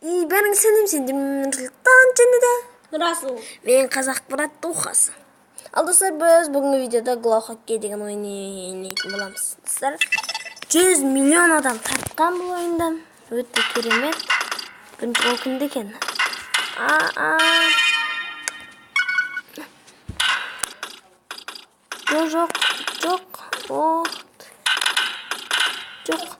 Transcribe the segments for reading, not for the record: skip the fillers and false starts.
Бәрің сенім Нұрсұлтан және де Расул. мен Қазақпарат Тухасы. Ал достар, біз бүгінгі видеода Глау Хоккей деген ойын ойнайтын боламыз. Достар, 100 миллион адам тартқан бұл ойында. Өте керемет. Бірінші гол кімде екен? Жоқ.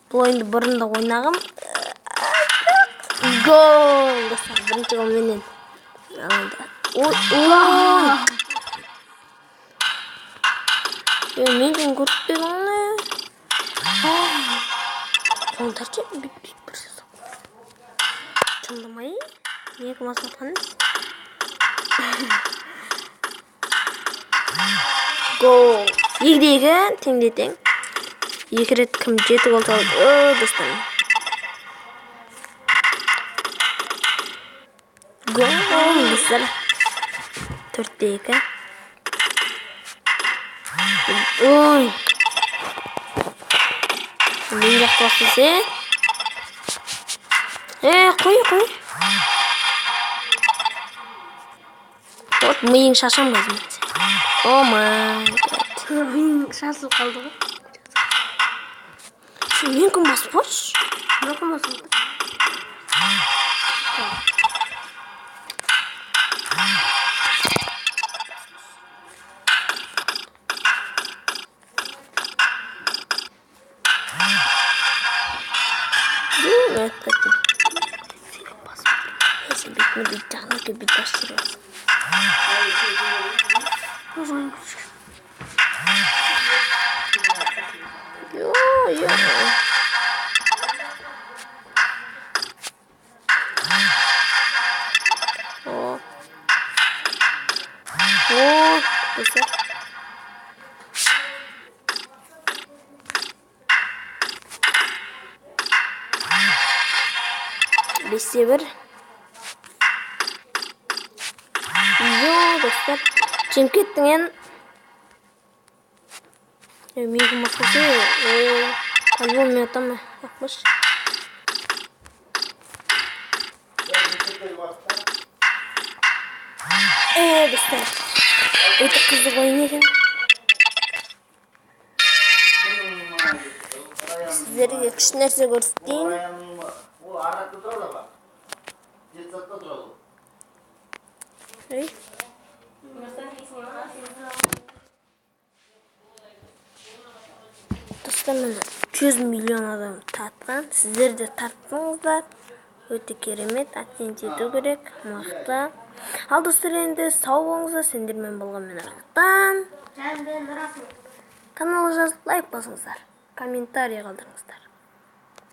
Бұл ойынды бұрында ойнағым. Гол! Достар, бірінші гол менен. Мен кім көріппен оны? Қолын тартшы, бүйтіп бір сөз. Чындамай? Не кім асатқаныз? Гол! 2-2, тең. 2 рет кім 7 гол салды? Достар. Гол! Достар. 4-2. Ой! Мен жақтасыз, қой. Вот, миың шашам қазір. О май гад. Миың шашылып қалды ғой. Мен кім басып қойш? Жоқ болмасын. Сен бетіме бет жағына бет басып жүресің. Бесте бір. Достар, чемкеттің ән. Мейгім басқасы, альбом мен атамы ақпыш. Достар, өте қызық ойын екен. Сіздерге күшті нәрсе көрсетейін. Достар, 100 миллион адам тартқан. Сіздер де тарттыңыздар. Өте керемет, аттенет ету керек. Мақта. Ал достар, енді сау болыңыздар. Сендермен болған мен Нұрсұлтан. Және де Расул. Каналға жазып лайк басыңыздар. Комментарий қалдырыңыздар.